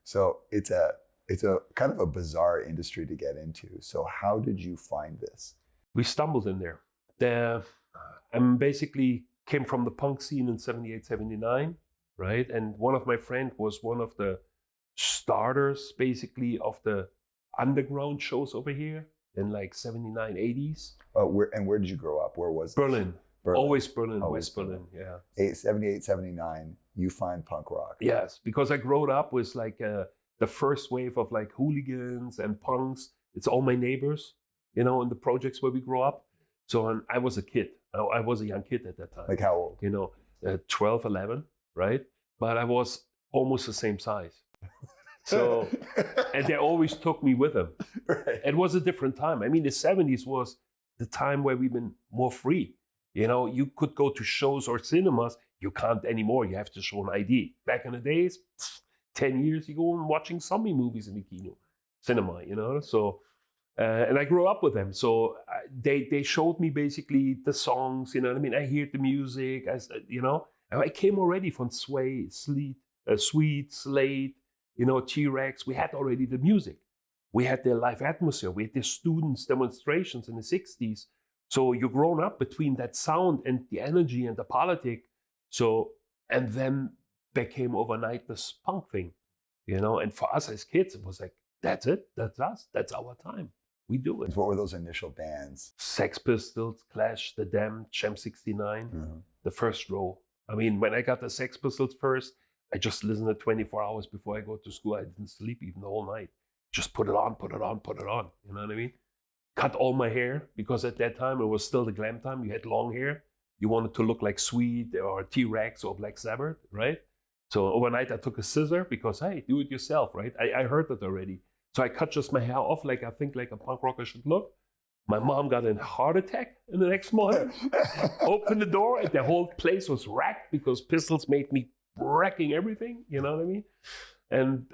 So it's a kind of a bizarre industry to get into. So how did you find this? We stumbled in there. I basically came from the punk scene in 78, 79, right? And one of my friends was one of the starters, basically, of the underground shows over here in like 79, 80s. Where did you grow up? Where was Berlin. Berlin. Always Berlin, Always West Berlin, yeah. 78, 79, you find punk rock. Yes, because I grew up with like the first wave of like hooligans and punks. It's all my neighbors, in the projects where we grew up. So I was a kid. I was a young kid at that time. Like how old? 12, 11, right? But I was almost the same size. So, and they always took me with them. Right. It was a different time. I mean, the 70s was the time where we've been more free. You could go to shows or cinemas. You can't anymore. You have to show an ID. Back in the days, 10 years, you go and watching zombie movies in the cinema, So, and I grew up with them. So they showed me basically the songs, I hear the music, and I came already from Sway, Sweet, Slade, T-Rex. We had already the music. We had the live atmosphere. We had the students' demonstrations in the 60s. So you're grown up between that sound and the energy and the politic. So, and then became overnight this punk thing, and for us as kids, it was like, that's it, that's us, that's our time. We do it. What were those initial bands? Sex Pistols, Clash, The Damned, Chem 69, the first row. I mean, when I got the Sex Pistols first, I just listened to 24 hours before I go to school. I didn't sleep even the whole night. Just put it on. You know what I mean? Cut all my hair, because at that time it was still the glam time. You had long hair. You wanted to look like Sweet or T-Rex or Black Sabbath, right? So overnight I took a scissor because, hey, do it yourself, right? I heard it already. So I cut just my hair off like I think like a punk rocker should look. My mom got a heart attack in the next morning. Opened the door and the whole place was wrecked because Pistols made me wrecking everything, you know what I mean? And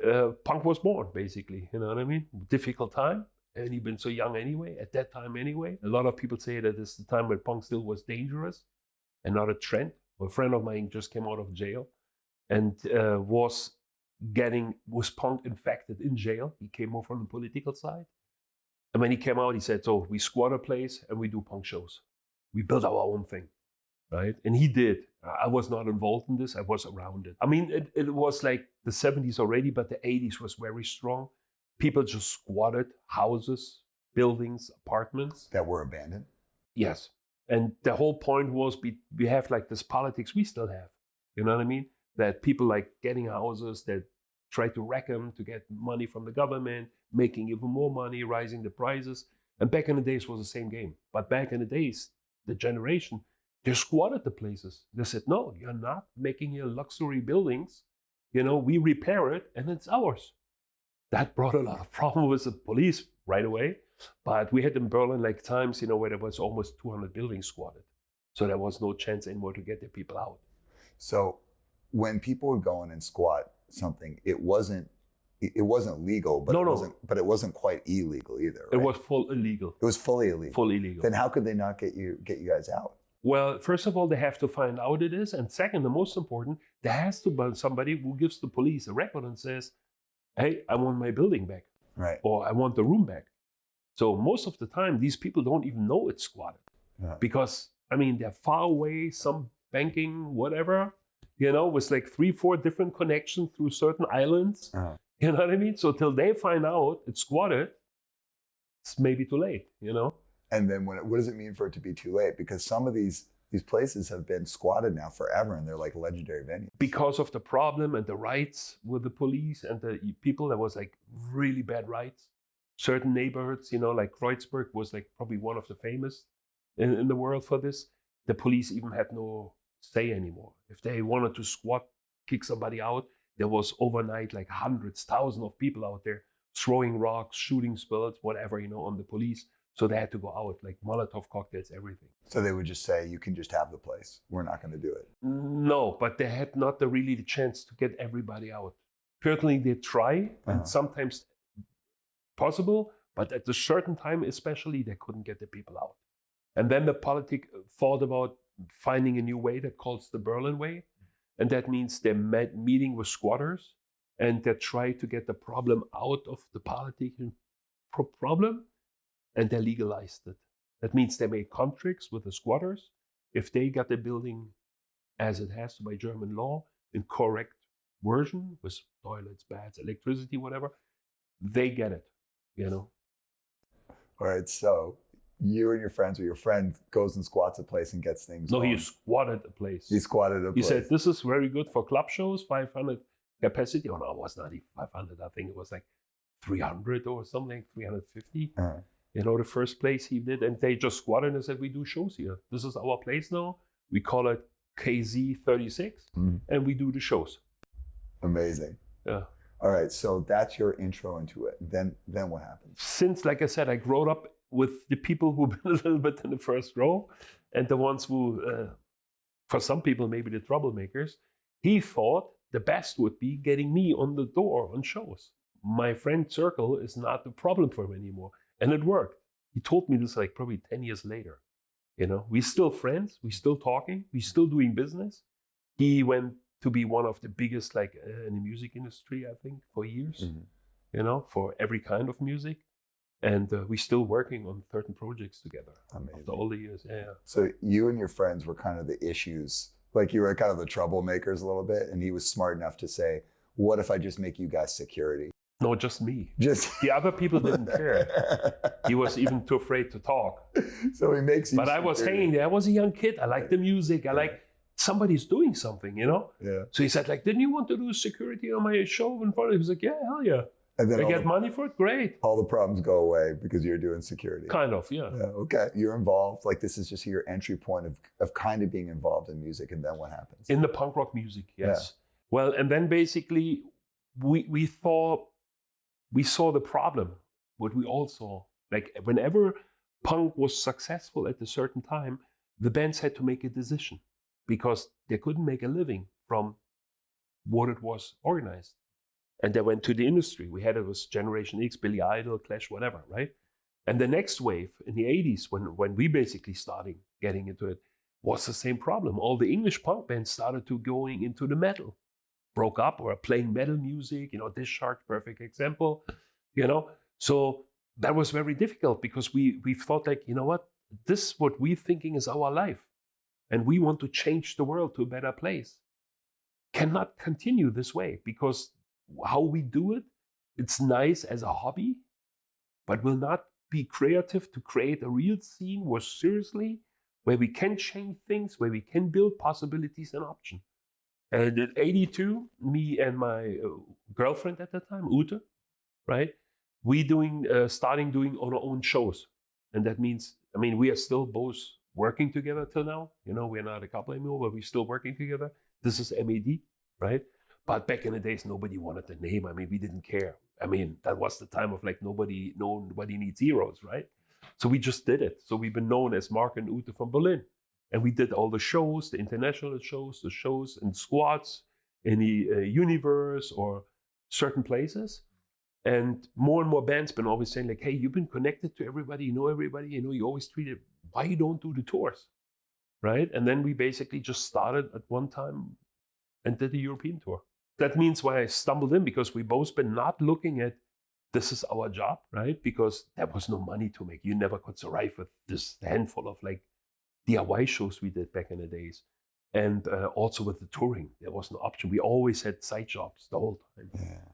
punk was born, basically, you know what I mean? Difficult time. And you've been so young anyway, at that time anyway. A lot of people say that it's the time when punk still was dangerous and not a trend. A friend of mine just came out of jail and was punk infected in jail. He came over from the political side. And when he came out, he said, so we squat a place and we do punk shows. We build our own thing, right? And he did. I was not involved in this. I was around it. I mean, it was like the 70s already, but the 80s was very strong. People just squatted houses, buildings, apartments. That were abandoned? Yes. And the whole point was we have like this politics we still have. You know what I mean? That people like getting houses, that try to wreck them to get money from the government, making even more money, rising the prices. And back in the days was the same game. But back in the days, the generation, they squatted the places. They said, no, you're not making your luxury buildings. We repair it and it's ours. That brought a lot of problems with the police right away. But we had in Berlin like times, where there was almost 200 buildings squatted. So there was no chance anymore to get the people out. So when people would go in and squat something, it wasn't legal, but it wasn't quite illegal either, right? It was full illegal. It was fully illegal. Fully illegal. Then how could they not get you guys out? Well, first of all, they have to find out it is. And second, the most important, there has to be somebody who gives the police a record and says, hey, I want my building back. Right. Or I want the room back. So most of the time, these people don't even know it's squatted. Because, they're far away, some banking, whatever, with like 3-4 different connections through certain islands. You know what I mean? So till they find out it's squatted, it's maybe too late, And then what does it mean for it to be too late? Because some of these places have been squatted now forever and they're like legendary venues. Because of the problem and the riots with the police and the people, there was like really bad riots. Certain neighborhoods, like Kreuzberg was like probably one of the famous in the world for this. The police even had no say anymore. If they wanted to squat, kick somebody out, there was overnight like hundreds, thousands of people out there throwing rocks, shooting bullets, whatever, on the police. So they had to go out, like Molotov cocktails, everything. So they would just say, you can just have the place. We're not going to do it. No, but they had not really the chance to get everybody out. Certainly they try, and sometimes possible, but at a certain time especially, they couldn't get the people out. And then the politic thought about finding a new way that calls the Berlin way. And that means they're meeting with squatters and they try to get the problem out of the political problem, and they legalized it. That means they made contracts with the squatters. If they got the building as it has to by German law, in correct version, with toilets, baths, electricity, whatever, they get it, you know. All right, so you and your friends, or your friend goes and squats a place and gets things No, going. he squatted a place. He squatted a place. He said, this is very good for club shows, 500 capacity. Oh, no, it was not even 500. I think it was like 300 or something, 350. Uh-huh. You know, the first place he did, and they just squatted and said, we do shows here. This is our place now. We call it KZ36, and we do the shows. Amazing. Yeah. All right, so that's your intro into it. Then what happens? Since, like I said, I grew up with the people who've been a little bit in the first row, and the ones who, for some people, maybe the troublemakers, he thought the best would be getting me on the door on shows. My friend circle is not the problem for him anymore. And it worked. He told me this like probably 10 years later. You know, we're still friends, we're still talking, we're still doing business. He went to be one of the biggest, like in the music industry, I think, for years, you know, for every kind of music. And we're still working on certain projects together. Amazing. After all the years. Yeah. So you and your friends were kind of the issues, like you were kind of the troublemakers a little bit, and he was smart enough to say, what if I just make you guys security? No, just me. Just the other people didn't care. He was even too afraid to talk. So he makes you But security. I was hanging there. I was a young kid. I liked the music. I like somebody's doing something, you know? Yeah. So he said, like, didn't you want to do security on my show in front of you? He was like, yeah, hell yeah. And then I get money for it? Great. all the problems go away because you're doing security. Kind of, yeah. Yeah, okay. You're involved. Like this is just your entry point of kind of being involved in music, and then what happens? In the punk rock music, yes. Yeah. Well, and then basically we saw the problem, what we all saw. Like whenever punk was successful at a certain time, the bands had to make a decision because they couldn't make a living from what it was organized. And they went to the industry. We had, it was Generation X, Billy Idol, Clash, whatever, right? And the next wave in the 80s, when we basically started getting into it, was the same problem. All the English punk bands started to going into the metal, broke up or playing metal music, you know, Discharge, perfect example, you know? So that was very difficult because we thought like, you know what, this what we're thinking is our life. And we want to change the world to a better place. Cannot continue this way because how we do it, it's nice as a hobby, but will not be creative to create a real scene where we can change things, where we can build possibilities and options. And in 82, me and my girlfriend at that time, Ute, right? We starting doing our own shows. And that means, I mean, we are still both working together till now. You know, we're not a couple anymore, but we're still working together. This is M.A.D, right? But back in the days, nobody wanted the name. I mean, we didn't care. I mean, that was the time of like nobody needs heroes, right? So we just did it. So we've been known as Marc and Ute from Berlin. And we did all the shows, the international shows, the shows in squads, in the universe or certain places. And more bands been always saying like, hey, you've been connected to everybody, you know, you always tweeted, why you don't do the tours, right? And then we basically just started at one time and did the European tour. That means why I stumbled in, because we both been not looking at this is our job, right? Because there was no money to make. You never could survive with this handful of like DIY shows we did back in the days. And also with the touring, there was no option. We always had side jobs the whole time. Yeah.